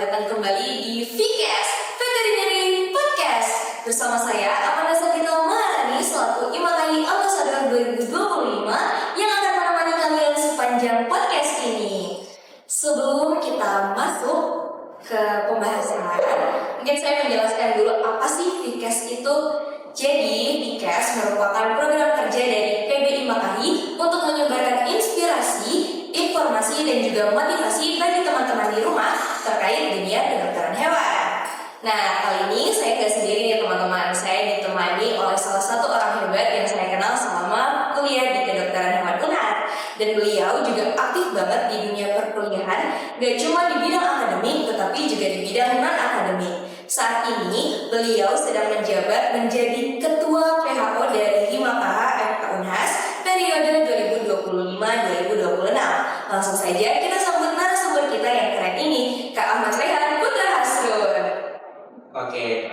datang kembali di VCast Veterinary Podcast. Bersama saya Amanda Sabina Maharani selaku IMAKAI Ambassador 2025 yang akan menemani kalian sepanjang podcast ini. Sebelum kita masuk ke pembahasan, mungkin saya menjelaskan dulu apa sih VCast itu. Jadi, VCast merupakan program kerja dari PB IMAKAI untuk menyebarkan inspirasi, informasi, dan juga motivasi bagi teman-teman di rumah terkait dunia kedokteran hewan. Nah, kali ini saya nggak sendiri nih teman-teman. Saya ditemani oleh salah satu orang hebat yang saya kenal selama kuliah di kedokteran hewan UNAR. Dan beliau juga aktif banget di dunia perkuliahan, gak cuma di bidang akademik, tetapi juga di bidang non-akademik. Saat ini, beliau sedang menjabat menjadi Ketua PHO dari Himakah FK Unhas periode 2025-2026. Langsung saja kita sambut narasumber kita yang keren ini, Kak Ahmad Rehan Putra Hasrun. Oke,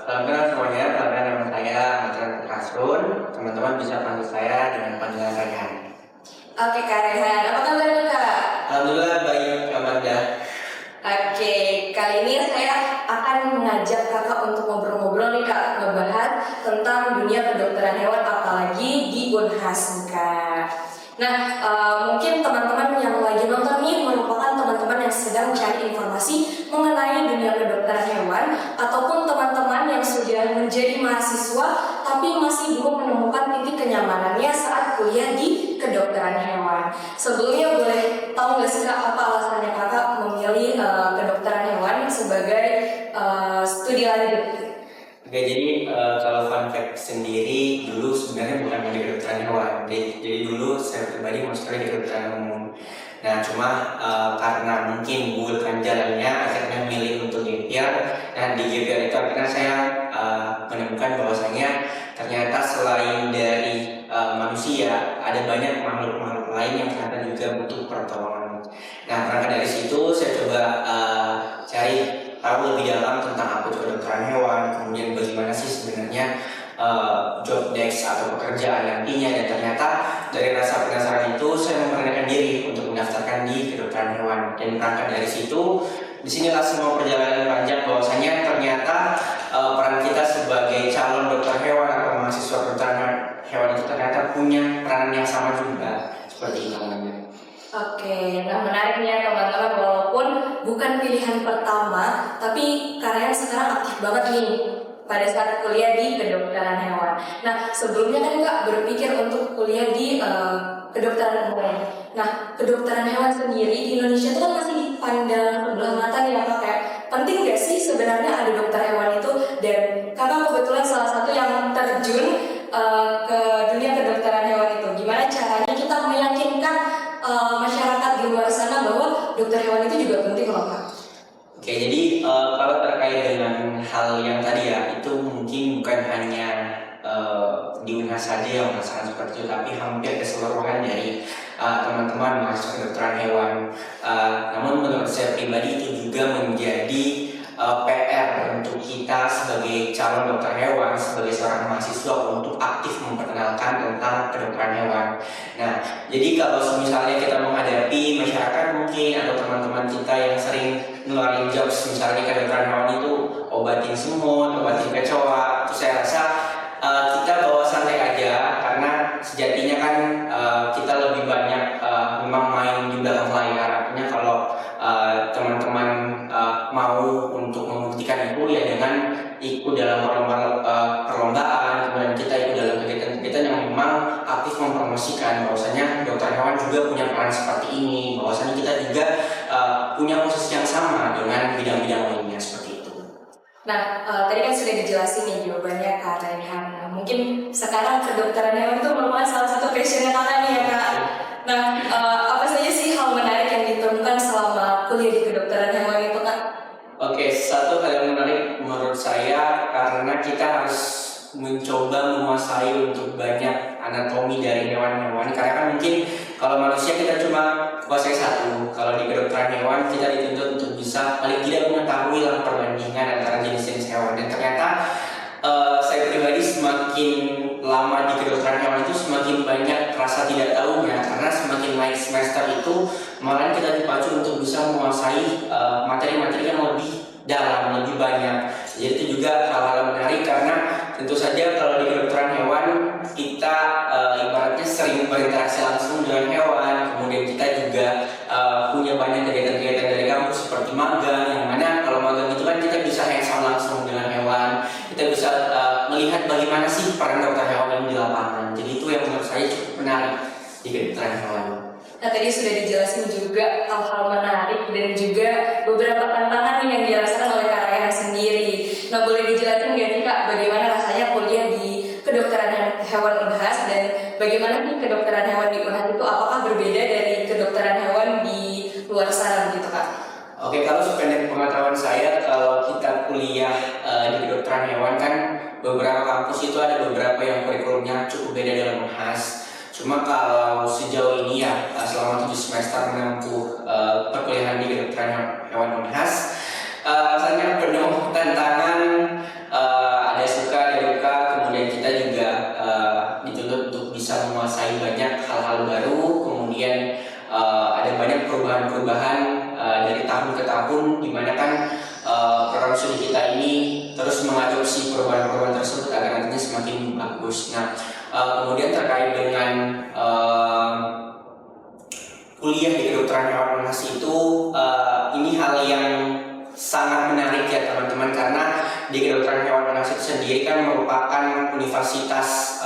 salam kenal semuanya. Perkenalkan nama saya Ahmad Rehan Putra Hasrun. Teman-teman bisa panggil saya dengan panggilan Rehan. Oke Kak Rehan, apa kabar Kak? Alhamdulillah baik, Amanda. Oke, kali ini saya akan mengajak kakak untuk ngobrol-ngobrol nih Kak, ngebahas tentang dunia kedokteran hewan apalagi di Unhas Kak. Nah, mungkin teman-teman yang lagi nonton nih merupakan teman-teman yang sedang mencari informasi mengenai dunia kedokteran hewan, ataupun teman-teman yang sudah menjadi mahasiswa tapi masih belum menemukan titik kenyamanannya saat kuliah di kedokteran hewan. Sebelumnya boleh tahu nggak sih Kak, apa alasannya kakak memilih kedokteran hewan sebagai studi lanjut? Oke, jadi kalau fun fact sendiri, dulu sebenarnya bukan di kedokteran hewan. Jadi dulu saya pribadi masuknya di kedokteran umum. Nah, cuma karena mungkin bukan jalannya, akhirnya milih untuk gap year. Nah, di gap year itu akhirnya saya menemukan bahwasanya ternyata selain dari manusia, ada banyak makhluk-makhluk lain yang ternyata juga butuh pertolongan. Nah, berangkat dari situ saya coba cari tahu lebih dalam tentang apa itu kedokteran hewan, kemudian bagaimana sih sebenarnya job desk atau pekerjaan nantinya, dan ternyata dari rasa penasaran itu saya memberanikan diri untuk mendaftarkan di kedokteran hewan. Dan berangkat dari situ, disinilah semua perjalanan panjang bahwasanya ternyata peran kita sebagai calon dokter hewan atau mahasiswa kedokteran hewan itu ternyata punya peranan yang sama juga, seperti itu namanya. Oke, nah menariknya teman-teman, walaupun bukan pilihan pertama, tapi kalian sekarang aktif banget nih pada saat kuliah di kedokteran hewan. Nah, sebelumnya kan Kak berpikir untuk kuliah di kedokteran umum. Nah, kedokteran hewan sendiri di Indonesia itu kan masih dipandang sebelah mata nih ya Kak. Kayak penting gak sih sebenarnya ada dokter hewan itu? Dan Kakak kebetulan salah satu yang terjun ke dunia kedokteran hewan itu. Gimana caranya kita meyakinkan masyarakat di luar sana bahwa dokter hewan itu juga penting loh Kak? Oke, jadi kalau terkait dengan hal yang tadi ya, itu mungkin bukan hanya di Unhas saja yang merasakan seperti itu, tapi hampir keseluruhan dari teman-teman mahasiswa kedokteran hewan. Namun menurut saya pribadi itu juga menjadi PR untuk kita sebagai calon dokter hewan, sebagai seorang mahasiswa untuk aktif memperkenalkan tentang kedokteran hewan. Nah, jadi kalau misalnya kita menghadapi masyarakat mungkin atau teman-teman kita yang sering ngeluarin jokes, misalnya kedokteran hewan itu obatin semut, obatin kecoa, itu saya rasa kita bawa santai aja, karena sejatinya kan kita lebih banyak memang main di belakang layar. Artinya kalau teman-teman mau untuk membuktikan itu ya dengan ikut dalam perlombaan, kemudian kita ikut dalam kegiatan-kegiatan yang memang aktif mempromosikan bahwasanya dokter hewan juga punya peran seperti ini, bahwasanya kita juga punya posisi yang sama dengan bidang-bidang lainnya seperti itu. Nah, tadi kan sudah dijelasin nih jawabannya Kak Rehan. Nah, mungkin sekarang kedokteran hewan itu merupakan salah satu passionnya Kakak nih ya Kak. Nah, apa saja sih hal menarik yang ditemukan selama kuliah di kedokteran hewan itu Kak? Oke, satu hal yang menarik menurut saya karena kita harus mencoba menguasai untuk banyak anatomi dari hewan-hewan. Karena kan mungkin kalau manusia kita cuma kuasai satu, kalau di kedokteran hewan kita dituntut untuk bisa paling tidak mengetahui lah perbandingan antara jenis-jenis hewan. Dan ternyata saya pribadi semakin lama di kedokteran hewan itu semakin banyak rasa tidak tahunya, karena semakin naik semester itu malah kita dipacu untuk bisa menguasai materi-materi yang lebih dalam, lebih banyak. Jadi itu juga hal-hal menarik karena tentu saja kalau di kedokteran hewan kita ibaratnya sering berinteraksi langsung dengan hewan. Kemudian kita juga punya banyak kegiatan-kegiatan dari kampus seperti magang, yang mana kalau magang itu kan kita bisa hands-on langsung dengan hewan. Kita bisa melihat bagaimana sih peran dokter hewan di lapangan. Jadi itu yang menurut saya cukup menarik di kedokteran hewan. Nah, tadi sudah dijelasin juga hal-hal menarik dan juga beberapa tantangan yang dirasakan oleh Kak Rayhan sendiri. Nah, boleh dijelasin nggak sih Kak, bagaimana rasanya kuliah di kedokteran hewan Unhas dan bagaimana sih kedokteran hewan di Unhas itu, apakah berbeda dari kedokteran hewan di luar sana gitu Kak? Oke, kalau sependek pengetahuan saya, kalau kita kuliah di kedokteran hewan kan beberapa kampus itu ada beberapa yang kurikulumnya cukup beda dengan Unhas. Cuma kalau sejauh ini ya selama 7 semester menempuh perkuliahan di kedokteran hewan Unhas, rasanya penuh tantangan, ada suka ada duka, kemudian kita juga dituntut untuk bisa menguasai banyak hal-hal baru, kemudian ada banyak perubahan-perubahan dari tahun ke tahun, dimana kan program studi kita ini terus mengadopsi perubahan-perubahan tersebut agar nantinya semakin bagus. Nah, kemudian terkait dengan kuliah di kedokteran hewan Unhas itu, ini hal yang sangat menarik ya teman-teman, karena di kedokteran hewan Unhas itu sendiri kan merupakan universitas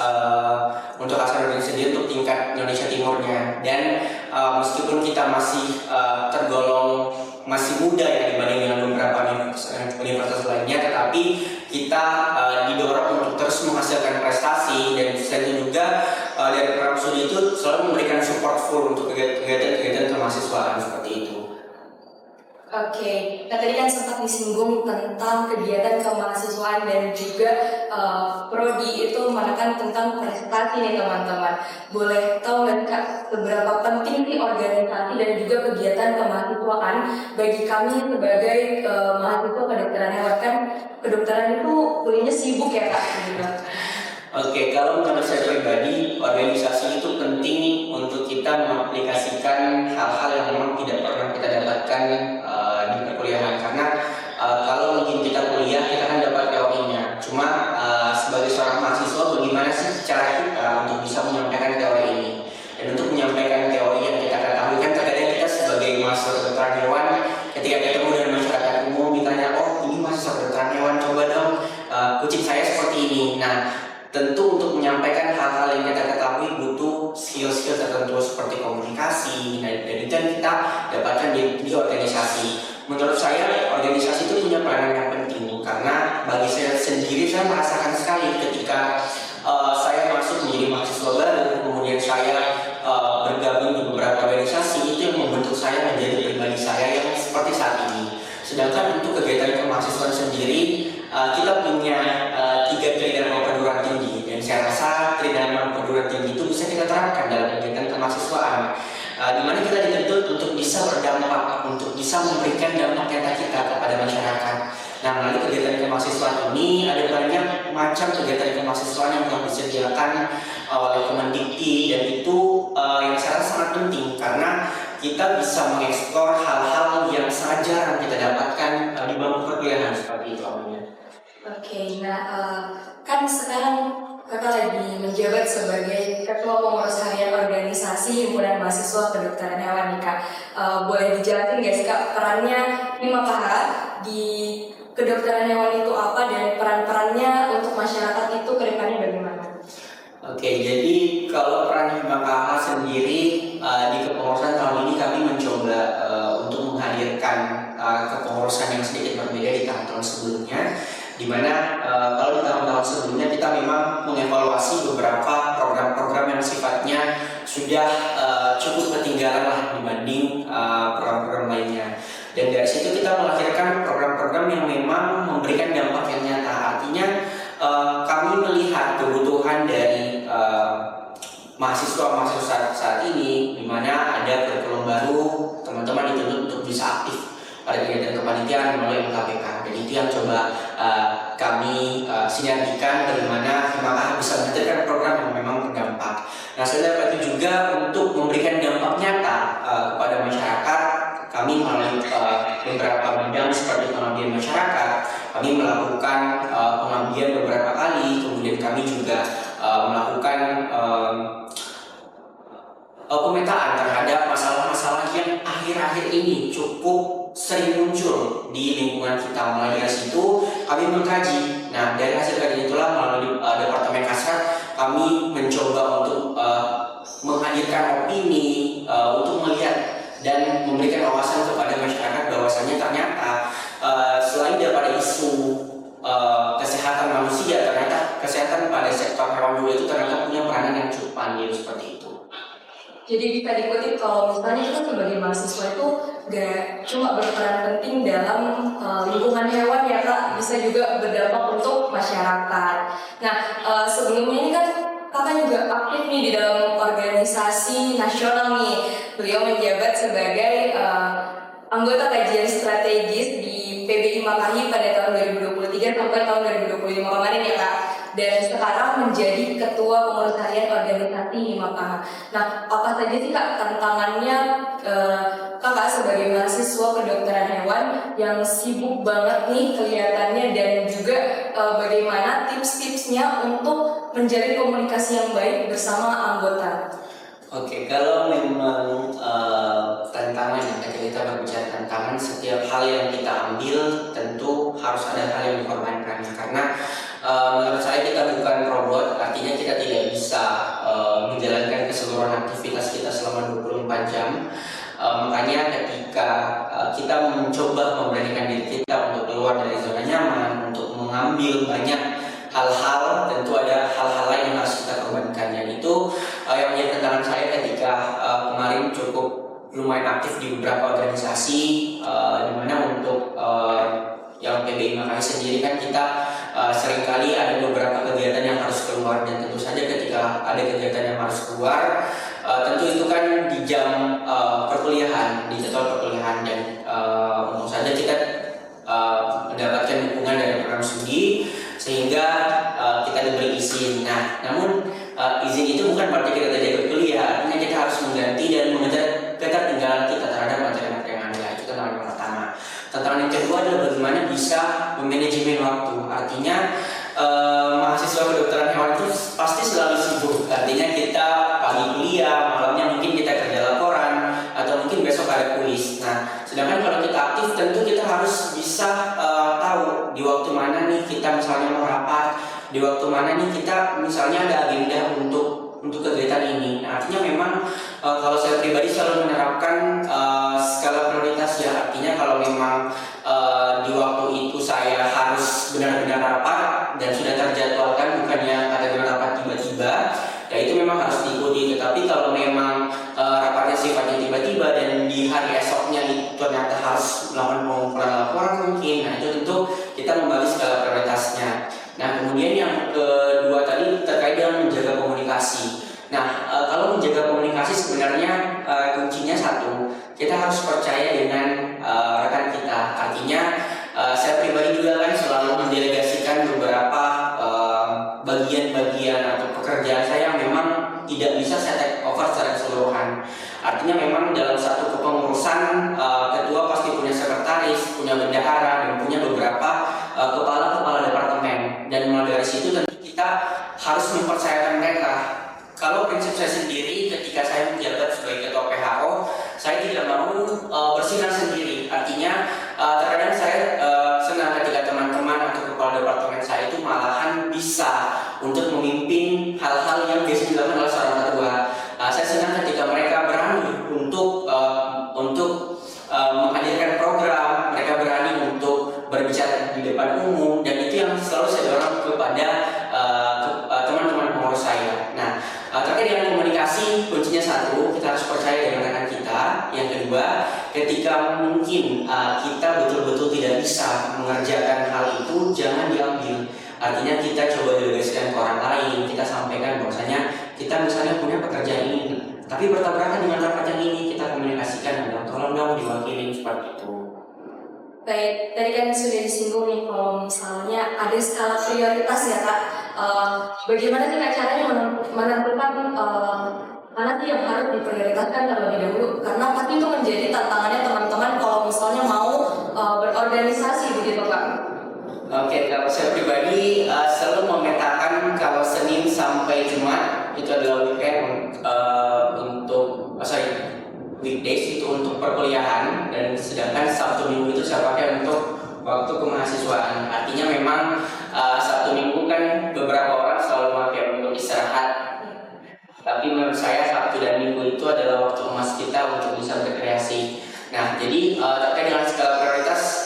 untuk Hasanuddin sendiri untuk tingkat Indonesia Timurnya, dan meskipun kita masih tergolong masih muda ya dibanding dengan beberapa universitas lainnya, tetapi kita didorong untuk terus menghasilkan prestasi, dan selain itu juga dari program studi itu selalu memberikan support full untuk kegiatan-kegiatan kemahasiswaan seperti itu. Oke, nah tadi kan sempat disinggung tentang kegiatan kemahasiswaan dan juga prodi itu menekan tentang prestasi nih teman-teman. Boleh tahu nggak Kak, seberapa penting sih organisasi dan juga kegiatan kemahasiswaan bagi kami sebagai mahasiswa kedokteran hewan? Kan kedokteran itu kuliahnya sibuk ya Kak gitu. Oke, kalau menurut saya pribadi, organisasi itu penting untuk kita mengaplikasikan hal-hal yang memang tidak pernah kita dapatkan di perkuliahan. Karena kalau mungkin kita kuliah, kita kan dapat teorinya. Cuma sebagai seorang mahasiswa, bagaimana sih cara kita untuk bisa menyampaikan teori ini? Dan untuk menyampaikan teori yang kita ketahui, kan terkadang kita sebagai mahasiswa kedokteran hewan, ketika ketemu dengan masyarakat umum, ditanya, oh ini mahasiswa kedokteran hewan, coba dong kucing saya seperti ini. Nah, tentu untuk menyampaikan hal-hal yang kita ketahui butuh skill-skill tertentu seperti komunikasi, dan itu yang kita dapatkan di organisasi. Menurut saya organisasi itu punya peranan yang penting, karena bagi saya sendiri saya merasakan sekali ketika saya masuk menjadi mahasiswa baru, kemudian saya bergabung di beberapa organisasi, itu yang membentuk saya menjadi pribadi saya yang seperti saat ini. Sedangkan untuk kegiatan kemahasiswaan sendiri, kita punya 3 kriteria perguruan tinggi, dan saya rasa kriteria perguruan tinggi itu bisa kita terapkan dalam kegiatan kemahasiswaan, di mana kita dituntut untuk bisa berdampak, untuk bisa memberikan dampak nyata kita kepada masyarakat. Nah, melalui kegiatan kemahasiswaan ini ada banyak macam kegiatan kemahasiswaan yang telah disediakan oleh Kemendikti, dan itu yang saya rasa sangat penting karena kita bisa mengeksplor hal-hal yang sangat jarang kita dapatkan di bangku perkuliahan seperti itu. Oke, nah kan sekarang Kakak lagi menjabat sebagai Ketua Pengurus Harian Organisasi Himpunan Mahasiswa Kedokteran Hewan nih Kak. Boleh dijelasin nggak sih Kak, perannya HIMAKH di kedokteran hewan itu apa, dan peran-perannya untuk masyarakat itu ke depannya bagaimana? Oke, jadi kalau peran HIMAKH sendiri di kepengurusan tahun ini kami mencoba untuk menghadirkan kepengurusan yang sedikit berbeda di tahun-tahun sebelumnya, di mana kalau di tahun-tahun sebelumnya kita memang mengevaluasi beberapa program-program yang sifatnya sudah cukup ketinggalan lah dibanding program-program lainnya. Dan dari situ kita melahirkan program-program yang memang memberikan dampak yang nyata. Artinya kami melihat kebutuhan dari mahasiswa-mahasiswa saat ini, di mana ada kurikulum baru, teman-teman dituntut untuk bisa aktif pada kegiatan kepanitiaan melalui MKPK. Dan itu yang coba kami sinergikan, bagaimana HIMAKH bisa menghadirkan program yang memang berdampak. Nah, selain itu juga untuk memberikan dampak nyata kepada masyarakat, kami melalui beberapa bidang seperti pengabdian masyarakat. Kami melakukan pengabdian beberapa kali, kemudian kami juga melakukan pemetaan terhadap masalah-masalah yang akhir-akhir ini cukup sering muncul di lingkungan kita. Mulai dari situ kami mengkaji. Nah, dari hasil kajian itulah melalui Departemen Kasrat kami mencoba untuk menghadirkan opini, untuk melihat dan memberikan wawasan kepada masyarakat bahwasanya ternyata selain daripada isu kesehatan manusia, ternyata kesehatan pada sektor hewan juga itu ternyata punya peranan yang cukup panjang seperti itu. Jadi bisa dikutip kalau misalnya kita sebagai mahasiswa itu gak cuma berperan penting dalam lingkungan hewan ya Kak, bisa juga berdampak untuk masyarakat. Nah sebelumnya ini kan Kakak juga aktif nih di dalam organisasi nasional nih. Beliau menjabat sebagai anggota kajian strategis di PBI Makahi pada tahun 2023 sampai tahun 2025 kemarin ya Kak. Dan sekarang menjadi ketua pengurus harian organisasi Himakah. Nah, apa saja sih Kak tantangannya Kakak sebagai mahasiswa kedokteran hewan yang sibuk banget nih kelihatannya, dan juga bagaimana tips-tipsnya untuk menjalin komunikasi yang baik bersama anggota? Oke, kalau memang tantangan yang kita berbicara tantangan, setiap hal yang kita ambil tentu harus ada hal yang dikorbankan, karena menurut saya kita bukan robot, artinya kita tidak bisa menjalankan keseluruhan aktivitas kita selama 24 jam. Makanya ketika kita mencoba memberanikan diri kita untuk keluar dari zona nyaman, untuk mengambil banyak hal-hal, tentu ada hal-hal lain yang harus kita korbankan, dan itu yang menjadi tantangan saya ketika kemarin cukup lumayan aktif di beberapa organisasi, di mana untuk yang PBI Makahi sendiri kan kita seringkali ada beberapa kegiatan yang harus keluar, dan tentu saja ketika ada kegiatan yang harus keluar, tentu itu kan di jam perkuliahan, di jadwal perkuliahan, dan tentu saja kita mendapatkan dukungan dari program studi sehingga kita diberi izin. Nah, namun izin itu bukan berarti kita tidak ikut kuliah, artinya kita harus mengganti dan mengejar ketertinggalan kita terhadap materi-materi yang ada. Itu tantangan yang pertama. Tantangan yang kedua adalah bagaimana bisa memanajemen waktu. Artinya mahasiswa kedokteran hewan itu pasti selalu sibuk. Artinya kita pagi kuliah, malamnya mungkin kita kerja laporan, atau mungkin besok ada kuis. Nah, sedangkan kalau kita aktif tentu kita harus bisa tahu di waktu mana nih kita misalnya mau rapat, di waktu mana nih kita misalnya ada agenda untuk kegiatan ini. Nah, artinya memang kalau saya pribadi selalu menerapkan skala prioritas ya. Artinya kalau memang di waktu itu saya harus benar-benar rapat dan sudah terjadwalkan, bukannya kategori rapat tiba-tiba, ya itu memang harus diikuti. Tetapi kalau memang rapatnya sifatnya tiba-tiba dan di hari esoknya itu ternyata harus melakukan pengumpulan laporan mungkin, nah itu tentu kita membagi skala prioritasnya. Nah, kemudian yang kedua tadi terkait dengan menjaga komunikasi. Nah, kalau menjaga komunikasi sebenarnya kuncinya satu, kita harus percaya dengan rekan kita. Artinya saya pribadi juga kan selalu mendelegasikan beberapa bagian-bagian atau pekerjaan saya yang memang tidak bisa saya take over secara keseluruhan. Artinya memang dalam satu kepengurusan ketua pasti punya sekretaris, punya bendahara, dan punya beberapa kepala-kepala departemen. Dan mulai dari situ tentu kita harus mempercayakan mereka. Kalau prinsip saya sendiri ketika saya menjabat sebagai ketua PHO, saya tidak mau bersinar sendiri. Artinya terkadang saya senang ketika teman-teman atau kepala departemen saya itu malahan bisa untuk memimpin hal-hal yang biasa dilakukan oleh seorang ketua. Saya senang ketika mereka berani untuk menghadirkan program, mereka berani untuk berbicara di depan umum, dan itu yang selalu saya dorong kepada teman-teman pengurus saya. Nah, terkait dengan komunikasi, kuncinya satu, kita harus percaya dengan rekan kita. Yang kedua, ketika mungkin kita betul-betul tidak bisa mengerjakan hal itu, jangan diambil. Artinya kita coba delegasikan ke orang lain, kita sampaikan bahwasanya kita misalnya punya pekerjaan ini, tapi bertabrakan dengan rapat yang ini, kita komunikasikan, dan tolong dong diwakili seperti itu. Baik, tadi kan sudah disinggung nih kalau misalnya ada skala prioritas ya Kak. Bagaimana sih Kak caranya menentukan mana sih yang harus diprioritaskan terlebih dahulu? Karena pasti itu menjadi tantangannya teman-teman kalau misalnya mau berorganisasi begitu Kak. Oke, kalau saya pribadi selalu memetakan kalau Senin sampai Jumat itu adalah weekend weekdays itu untuk perkuliahan, dan sedangkan Sabtu Minggu itu saya pakai untuk waktu kemahasiswaan. Artinya memang Sabtu Minggu kan beberapa orang selalu pakai untuk istirahat, tapi menurut saya Sabtu dan Minggu itu adalah waktu emas kita untuk bisa berkreasi. Nah, jadi terkait dengan skala prioritas,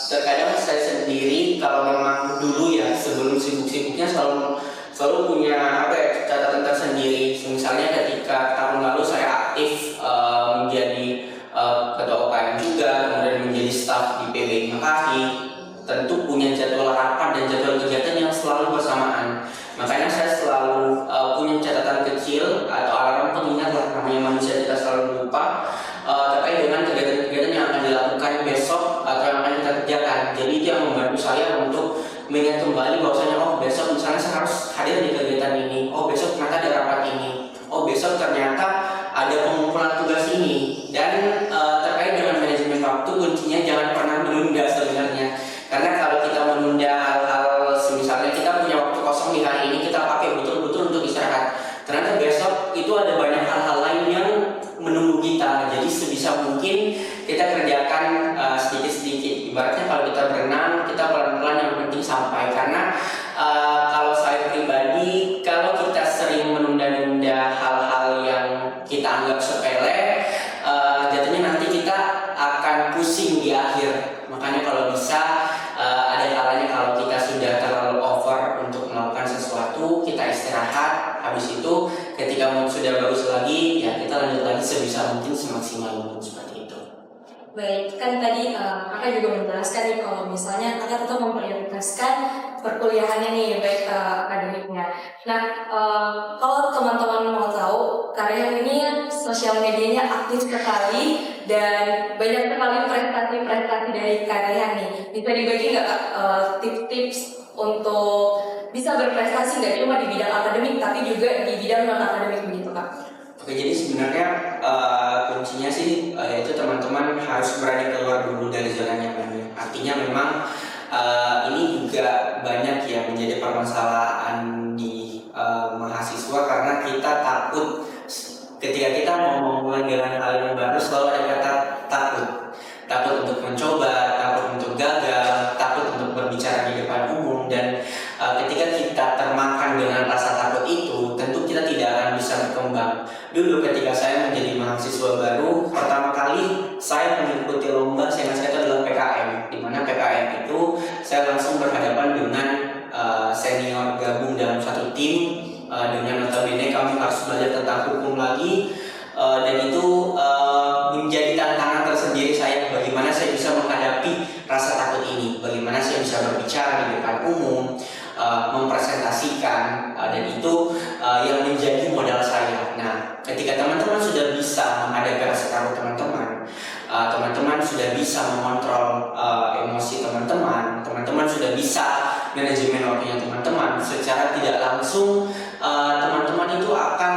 terkadang saya sendiri kalau memang dulu ya sebelum sibuk-sibuknya selalu punya catatan tersendiri. Misalnya ketika tahun lalu saya aktif menjadi ketua UKM juga, kemudian menjadi staf di PBI Makassar, tentu punya jadwal rapat dan jadwal kegiatan yang selalu bersamaan. Makanya saya selalu punya catatan kecil atau alarm pengingat lah, namanya manusia kita selalu lupa terkait dengan kegiatan-kegiatan yang akan dilakukan besok atau yang akan kita kerjakan. Jadi itu yang membantu saya untuk mengingat kembali bahwasanya besok misalnya saya harus hadir di kegiatan ini, besok ternyata ada rapat ini, besok ternyata ada pengumpulan tugas ini. Dan terkait dengan manajemen waktu, kuncinya jangan pernah menunda sebenarnya. Karena kalau kita menunda hal-hal misalnya kita punya waktu kosong di hari ini, kita pakai betul-betul untuk istirahat, ternyata besok itu ada banyak hal-hal lain yang menunggu kita. Jadi sebisa mungkin kita kerjakan sedikit-sedikit. Ibaratnya kalau kita berenang, kita pelan-pelan yang penting sampai. Karena kalau saya pribadi, kalau kita sering menunda-nunda hal-hal yang kita anggap sepele, jatuhnya nanti kita akan pusing di akhir. Makanya kalau bisa ada kalanya kalau kita sudah terlalu over untuk melakukan sesuatu, kita istirahat. Habis itu ketika mood sudah bagus lagi, ya kita lanjut lagi sebisa mungkin, semaksimal mungkin, seperti itu. Baik, kan tadi kakak juga menjelaskan nih kalau misalnya kakak tetap memprioritaskan perkuliahannya nih, baik akademiknya. Nah, kalau teman-teman mau tahu, Karyan ini sosial medianya aktif sekali dan banyak sekali prestasi-prestasi dari Karyan nih. Bisa dibagi nggak Kak tips-tips untuk bisa berprestasi nggak cuma di bidang akademik tapi juga di bidang non akademik begitu Kak? Oke, jadi sebenarnya kuncinya sih yaitu teman-teman harus berani keluar dulu dari zona nyaman. Artinya memang ini juga banyak yang menjadi permasalahan di mahasiswa, karena kita takut ketika kita mau memulai dengan hal yang baru, selalu ada kata takut untuk mencoba, takut untuk gagal, takut untuk berbicara di depan umum. Dan ketika kita termakan dengan rasa takut itu, tentu kita tidak akan bisa berkembang. Dulu ketika saya menjadi mahasiswa baru, pertama kali saya mengikuti lomba, saya itu adalah PKM, di mana PKM itu saya langsung berhadapan dengan senior gabung dalam satu tim, dengan notabene kami harus belajar tentang hukum lagi, dan itu menjadi tantangan tersendiri saya, bagaimana saya bisa menghadapi rasa takut ini, bagaimana saya bisa berbicara di depan umum, mempresentasikan, dan itu yang menjadi modal saya. Nah, ketika teman-teman sudah bisa menghadapi rasa takut teman-teman, teman-teman sudah bisa mengontrol emosi teman-teman sudah bisa manajemen waktunya teman-teman, secara tidak langsung teman-teman itu akan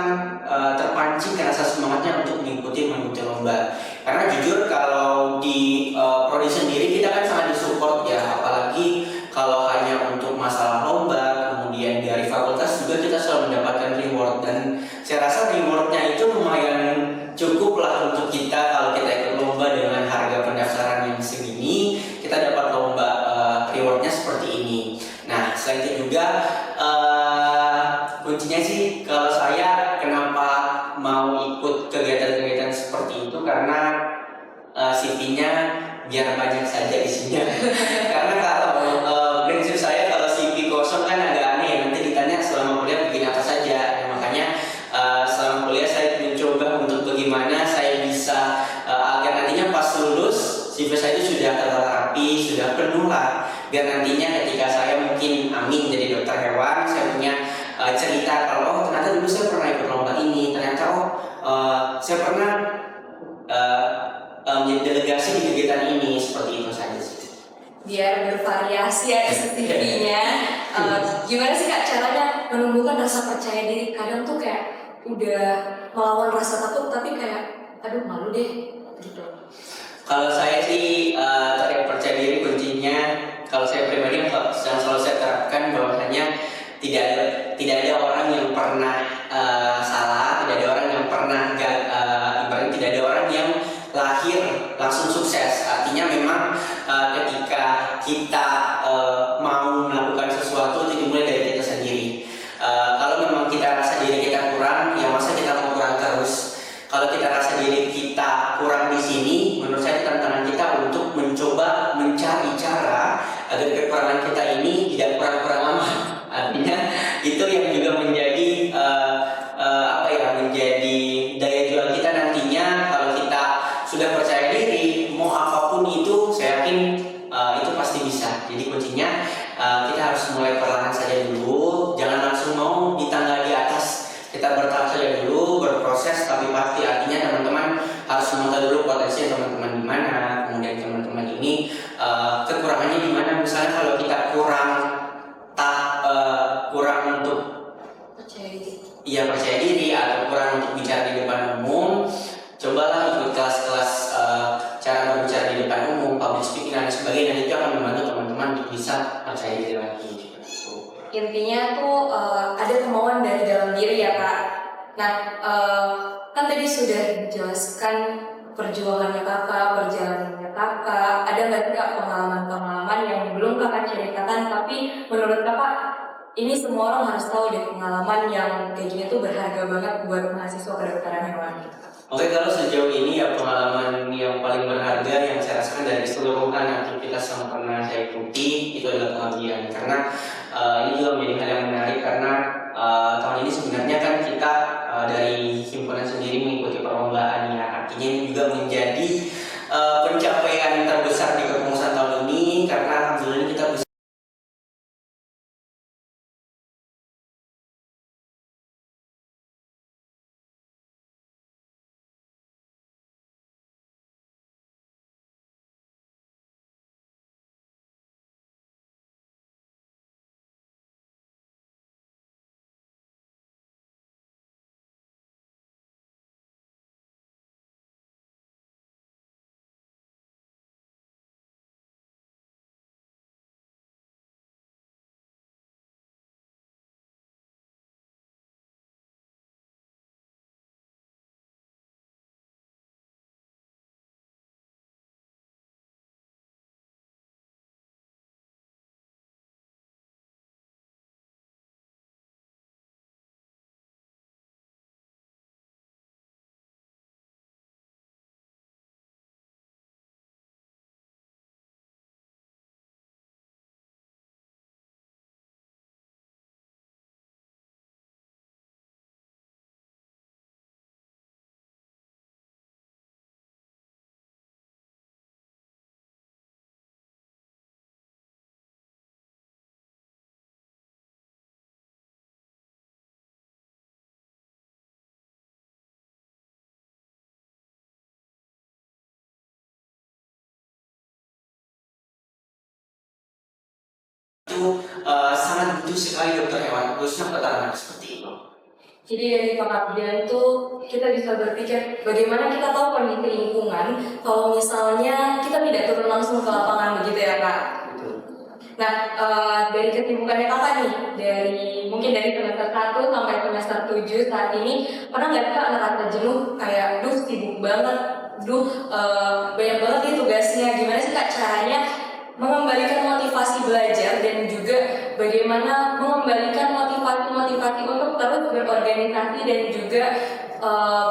terpancing ke rasa semangatnya untuk mengikuti lomba. Karena jujur kalau di prodi sendiri kita kan sangat disupport ya, apalagi kalau hanya untuk masalah lomba, kemudian dari fakultas juga kita selalu mendapatkan reward, dan saya rasa rewardnya itu lumayan cukup lah untuk kita. Kalau kita ikut lomba dengan harga pendaftaran yang segini, kita dapat lomba rewardnya seperti ini. Nah, selain itu juga kuncinya sih kalau saya kenapa mau ikut kegiatan-kegiatan seperti itu, karena CV-nya biar banyak saja isinya. Karena kalau prinsip saya kalau CV kosong kan agak aneh, nanti ditanya selama kuliah bikin apa saja. Ya, makanya selama kuliah saya mencoba untuk bagaimana saya bisa agar nantinya pas lulus CV saya itu sudah terrapi, sudah penuh lah, biar nantinya ketika saya mungkin amin jadi dokter hewan, saya punya cerita kalau ternyata dulu saya pernah ikut lomba ini, ternyata saya pernah menjadi delegasi di kegiatan ini, seperti itu saja sih. Biar bervariasi ya CV-nya. Gimana sih Kak caranya menumbuhkan rasa percaya diri? Kadang tuh kayak udah melawan rasa takut tapi kayak aduh malu deh gitu. Kalau saya sih terkait percaya diri kuncinya, kalau saya pribadi yang selalu saya terapkan bahwasanya tidak ada orang yang pernah salah, tidak ada orang yang pernah ibaratnya tidak ada orang yang lahir langsung sukses. Artinya memang ketika kita mau melakukan sesuatu itu dimulai dari kita sendiri. Kalau memang kita rasa diri kita kurang, ya masa kita mau kurang terus. Kalau kita rasa diri kita kurang di sini, menurut saya tantangan kita untuk mencoba mencari cara agar kekurangan kita ini tidak kurang-kurang amat. Artinya itu yang juga menjadi menjadi daya jual kita nantinya. Kalau kita sudah percaya diri, mau apapun itu, saya yakin itu pasti bisa. Jadi kuncinya kita harus mulai perlahan saja dulu, jangan langsung mau di tangga di atas. Kita bertahap saja dulu, berproses, tapi pasti artinya teman-teman harus mengenal dulu potensi teman-teman di mana, kemudian teman-teman ini kekurangannya di mana. Misalnya kalau kita kurang untuk percaya diri atau kurang untuk bicara di depan umum, cobalah ikut kelas-kelas cara berbicara di depan umum, public speaking dan sebagainya. Itu akan membantu teman-teman untuk bisa percaya diri lagi. Intinya tuh ada kemauan dari dalam diri ya Kak. Nah kan tadi sudah dijelaskan perjuangannya Kakak, perjalanannya Kakak. Ada nggak Kak pengalaman-pengalaman yang belum Kakak ceritakan tapi menurut Kakak ini semua orang harus tahu deh pengalaman yang kayak gini tuh berharga banget buat mahasiswa kedokteran hewan. Oke, kalau sejauh ini ya pengalaman yang paling berharga yang saya rasakan dari keseluruhan aktivitas yang pernah saya ikuti itu adalah pengabdian. Karena ini juga menjadi hal yang menarik karena tahun ini sebenarnya kan kita dari himpunan sendiri mengikuti perlombaan ya. Artinya ini juga menjadi pencapaian terbesar di kepengurusan tahun ini karena alhamdulillah kita bisa itu sangat butuh sekali dokter hewan, khususnya peternak seperti itu. Jadi dari pengabdian itu kita bisa berpikir bagaimana kita tahu kondisi lingkungan kalau misalnya kita tidak turun langsung ke lapangan begitu ya Kak. Nah dari kesibukannya Kakak nih mungkin dari semester 1 sampai semester 7 saat ini pernah nggak Kak ngerasa jenuh kayak sibuk banget, banyak banget nih tugasnya, gimana sih Kak caranya mengembalikan motivasi belajar dan juga bagaimana mengembalikan motivasi untuk terus berorganisasi dan juga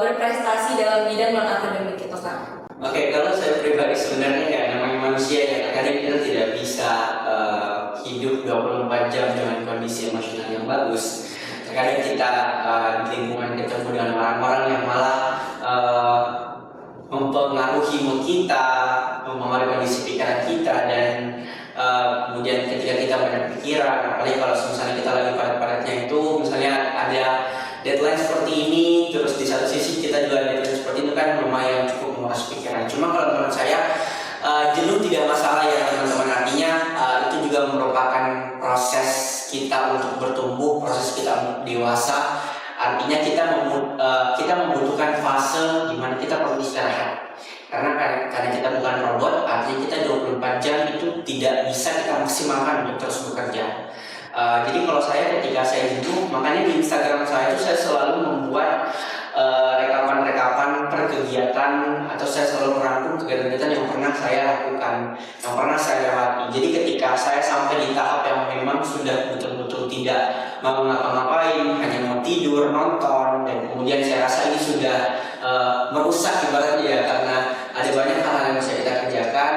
berprestasi dalam bidang non akademik itu Kak. Oke, kalau saya pribadi sebenarnya ya namanya manusia ya, kadang kita tidak bisa hidup 24 jam dengan kondisi emosional yang bagus. Terkadang kita di lingkungan ketemu dengan orang-orang yang malah mempengaruhi mood kita, mempengaruhi kondisi pikiran kita, dan kemudian ketika kita banyak pikiran, apalagi kalau misalnya kita lagi padat-padatnya itu, misalnya ada deadline seperti ini, terus di satu sisi kita juga ada deadline seperti itu kan lumayan cukup menguras pikiran. Cuma kalau menurut saya jenuh tidak masalah ya teman-teman, artinya itu juga merupakan proses kita untuk bertumbuh, proses kita untuk dewasa. Artinya kita membutuhkan fase di mana kita perlu istirahat. Karena kita bukan robot, artinya kita 24 jam itu tidak bisa kita maksimalkan untuk terus bekerja. Jadi kalau saya ketika saya jenuh, makanya di Instagram saya itu saya selalu membuat rekapan-rekapan per kegiatan, atau saya selalu merangkum kegiatan-kegiatan yang pernah saya lakukan, yang pernah saya lewati. Jadi ketika saya sampai di tahap yang memang sudah betul-betul tidak mau ngapa-ngapain, hanya mau tidur, nonton, dan kemudian saya rasa ini sudah merusak ibaratnya ya, karena ada banyak hal yang bisa kita kerjakan.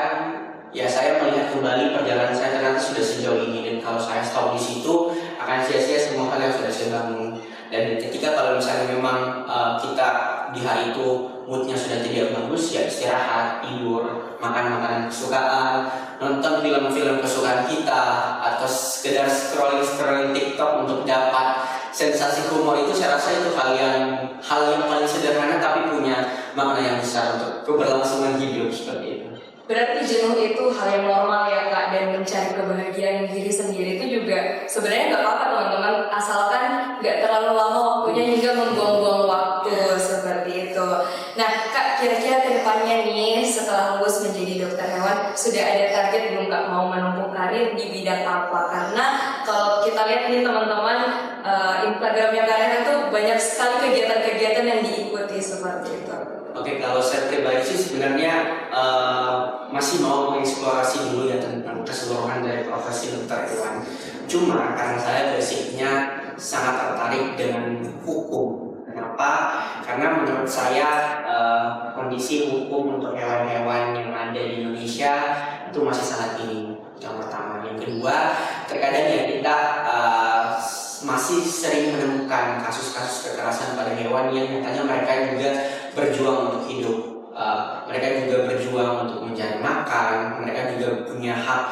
Ya saya melihat kembali perjalanan saya ternyata sudah sejauh ini, dan kalau saya stop di situ akan sia-sia semua hal yang sudah saya bangun. Dan ketika kalau misalnya memang kita di hari itu moodnya sudah tidak bagus, ya istirahat, tidur, makan makanan kesukaan, nonton film-film kesukaan kita, atau sekedar scrolling TikTok untuk dapat sensasi humor. Itu saya rasa itu hal yang paling sederhana tapi punya makna yang besar untuk keberlangsungan hidup seperti itu. Berarti jenuh itu hal yang normal ya Kak, dan mencari kebahagiaan diri sendiri itu juga sebenarnya nggak apa-apa teman-teman, asalkan nggak terlalu lama waktunya hingga membuang-buang waktu seperti itu. Nah Kak, kira-kira kedepannya nih setelah lulus menjadi dokter hewan, sudah ada target belum Kak mau menempuh karir di bidang apa? Karena kalau kita lihat nih teman-teman, Instagramnya kalian tuh banyak sekali kegiatan-kegiatan yang diikuti seperti itu. Oke, kalau saya pribadi sih sebenarnya masih mau mengeksplorasi dulu ya tentang keseluruhan dari profesi dokter hewan. Cuma karena saya basicnya sangat tertarik dengan hukum. Kenapa? Karena menurut saya kondisi hukum untuk hewan-hewan yang ada di Indonesia itu masih sangat minim. Yang pertama, yang kedua, terkadang ya kita masih sering menemukan kasus-kasus kekerasan pada hewan yang nyatanya mereka juga berjuang untuk hidup. Mereka juga berjuang untuk mencari makan, mereka juga punya hak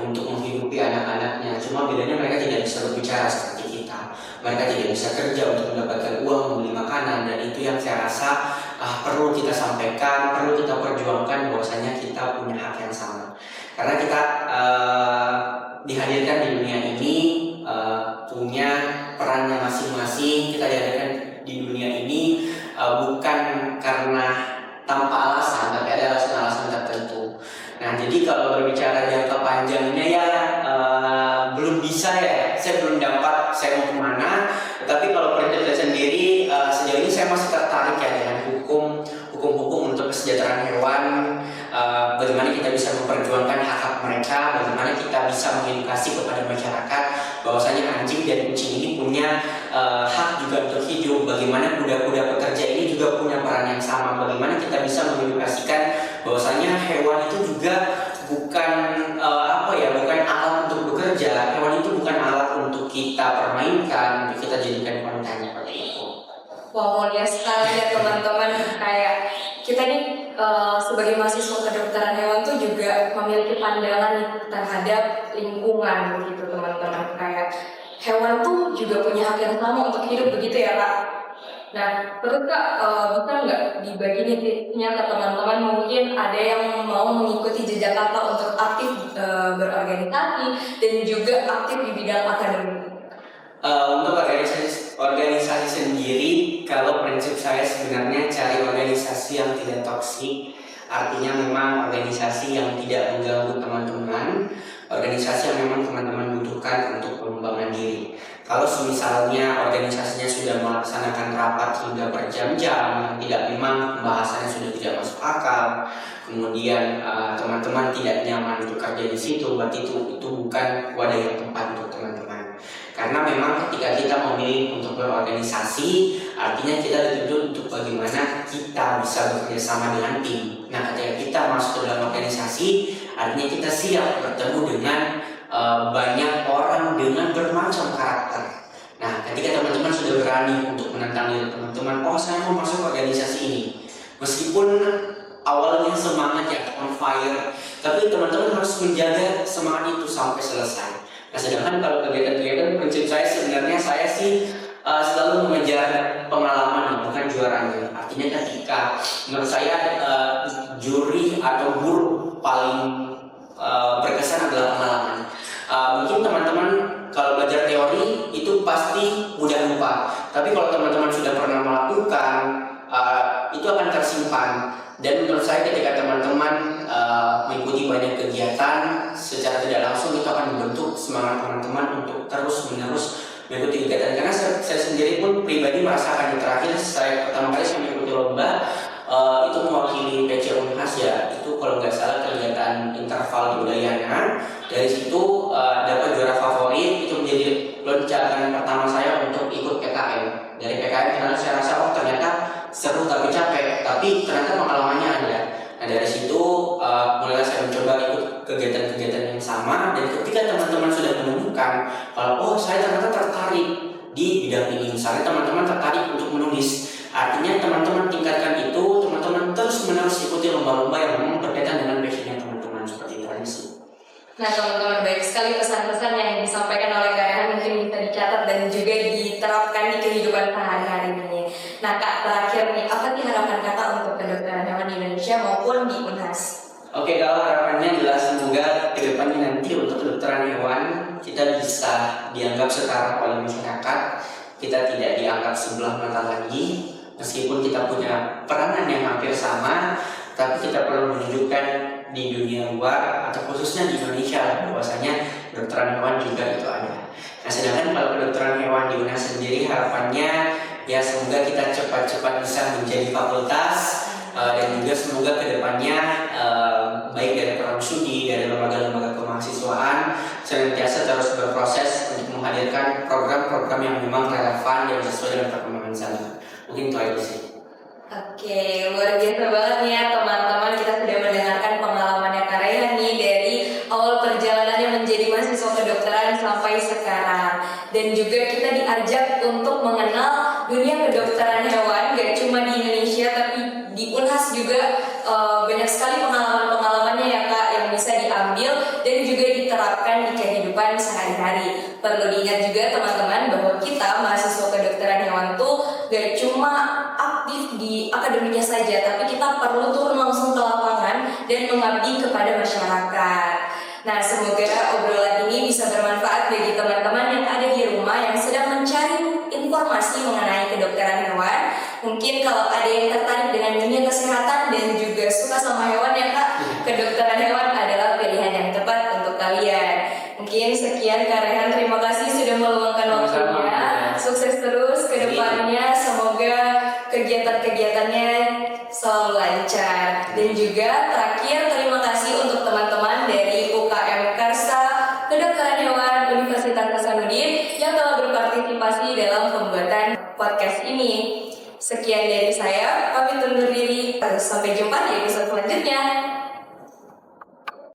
untuk menghidupi anak-anaknya. Cuma bedanya mereka tidak bisa berbicara seperti kita. Mereka tidak bisa kerja untuk mendapatkan uang membeli makanan, dan itu yang saya rasa perlu kita sampaikan, perlu kita perjuangkan bahwasanya kita punya hak yang sama. Karena kita dihadirkan di dunia ini punya perannya masing-masing. Kita dihadirkan di dunia ini bukan karena tanpa alasan, tapi ada alasan-alasan tertentu. Nah, jadi kalau berbicara jangka panjangnya ya belum bisa ya. Saya belum dapat saya mau kemana. Tetapi kalau prinsip saya sendiri sejauh ini saya masih tertarik ya dengan hukum untuk kesejahteraan hewan. Bagaimana kita bisa memperjuangkan hak-hak mereka, bagaimana kita bisa mengedukasi kepada masyarakat bahwasanya anjing dan kucing ini punya hak juga untuk hidup, bagaimana kuda-kuda pekerja ini juga punya peran yang sama, bagaimana kita bisa mengedukasikan bahwasanya hewan itu juga bukan bukan alat untuk bekerja, hewan itu bukan alat untuk kita permainkan, untuk kita jadikan kontennya seperti itu. Wah, mulia sekali ya teman-teman. Kayak kita nih sebagai mahasiswa kedokteran hewan tuh juga memiliki pandangan nih terhadap lingkungan gitu teman-teman. Kayak hewan tuh juga punya hak yang sama untuk hidup, begitu ya Kak? Nah, terus Kak, bisa nggak dibagi nih tipsnya ke teman-teman? Mungkin ada yang mau mengikuti jejak Kakak untuk aktif berorganisasi dan juga aktif di bidang akademik. Untuk organisasi sendiri, kalau prinsip saya sebenarnya cari organisasi yang tidak toksik, artinya memang organisasi yang tidak mengganggu teman-teman, organisasi yang memang teman-teman butuhkan untuk pengembangan diri. Kalau misalnya organisasinya sudah melaksanakan rapat hingga berjam-jam, tidak memang pembahasannya sudah tidak masuk akal, kemudian teman-teman tidak nyaman untuk kerja di situ, berarti itu bukan wadah yang tepat untuk teman-teman. Karena memang ketika kita memilih untuk berorganisasi, artinya kita dituntut untuk bagaimana kita bisa bekerja sama dengan tim. Nah, ketika kita masuk ke dalam organisasi, artinya kita siap bertemu dengan banyak orang dengan bermacam karakter. Nah, ketika teman-teman sudah berani untuk menentang diri teman-teman, saya mau masuk organisasi ini, meskipun awalnya semangat ya on fire, tapi teman-teman harus menjaga semangat itu sampai selesai. Nah, sedangkan kalau kegiatan-kegiatan prinsip saya sebenarnya saya sih selalu mengejar pengalaman, bukan juaranya. Artinya ketika menurut saya juri atau guru paling berkesan adalah pengalaman. Mungkin teman-teman kalau belajar teori itu pasti mudah lupa, tapi kalau teman-teman depan. Dan menurut saya ketika teman-teman mengikuti banyak kegiatan secara tidak langsung itu akan membentuk semangat teman-teman untuk terus-menerus mengikuti kegiatan. Karena saya sendiri pun pribadi merasakan di terakhir pertama kali saya mengikuti lomba itu mewakili PC Unhas ya, itu kalau nggak salah kegiatan interval di Udayana. Dari situ dapat juara favorit, itu menjadi lonjakan pertama saya untuk ikut PKM. Dari PKM karena saya rasa ternyata seru tapi capek, tapi ternyata pengalamannya ada. Nah dari situ mulai saya mencoba ikut kegiatan-kegiatan yang sama, dan ketika teman-teman sudah menemukan kalau saya ternyata tertarik di bidang ini, misalnya teman-teman tertarik untuk menulis, artinya teman-teman tingkatkan itu, teman-teman terus-menerus ikuti lomba-lomba yang memang berkaitan dengan passionnya teman-teman, seperti itu aja sih. Nah teman-teman, baik sekali pesan-pesan yang disampaikan oleh Kak Rehan mungkin bisa dicatat dan juga diterapkan di kehidupan sehari-hari ini. Nah Kak, terakhir nih, apa sih harapan Kakak untuk kedokteran hewan di Indonesia maupun di Unhas? Oke, kalau harapannya adalah semoga kedepannya nanti untuk kedokteran hewan kita bisa dianggap setara oleh masyarakat, kita tidak dianggap sebelah mata lagi, meskipun kita punya peranan yang hampir sama, tapi kita perlu menunjukkan di dunia luar atau khususnya di Indonesia bahwasanya kedokteran hewan juga itu ada. Nah, sedangkan kalau kedokteran hewan di Unhas sendiri harapannya ya semoga kita cepat-cepat bisa menjadi fakultas, dan juga semoga kedepannya baik dari program studi, dari lembaga-lembaga kemahasiswaan senantiasa terus berproses untuk menghadirkan program-program yang memang relevan dan sesuai dengan perkembangan zaman. Mungkin itu aja sih. Oke, luar biasa banget nih ya teman-teman, kita sudah mendengarkan pengalamannya Kak Rehan nih dari awal perjalanannya menjadi mahasiswa kedokteran sampai sekarang. Dan juga kita diajak untuk mengenal dunia kedokteran hewan, gak cuma di Indonesia tapi di Unhas juga banyak sekali pengalaman-pengalamannya ya Kak yang bisa diambil dan juga diterapkan di kehidupan sehari-hari. Perlu diingat juga teman-teman bahwa kita mahasiswa kedokteran hewan tuh gak cuma aktif di akademinya saja, tapi kita perlu turun langsung ke lapangan dan mengabdi kepada masyarakat. Nah, semoga obrolan ini bisa bermanfaat bagi teman-teman yang ada di rumah yang sedang mencari informasi mengenai kedokteran hewan. Mungkin kalau ada yang tertarik dengan dunia kesehatan dan juga suka sama hewan ya Kak, kedokteran hewan adalah pilihan yang tepat untuk kalian. Mungkin sekian Kak Rehan, terima kasih sudah meluangkan waktunya. Sukses terus ke depannya, semoga kegiatan-kegiatannya selalu lancar. Dan juga terakhir terima kasih untuk teman-teman dari UKM Karsa Kedokteran Hewan Universitas Hasanuddin yang telah berpartisipasi dalam pembuatan podcast ini. Sekian dari saya, pamit undur diri. Sampai jumpa di episode selanjutnya.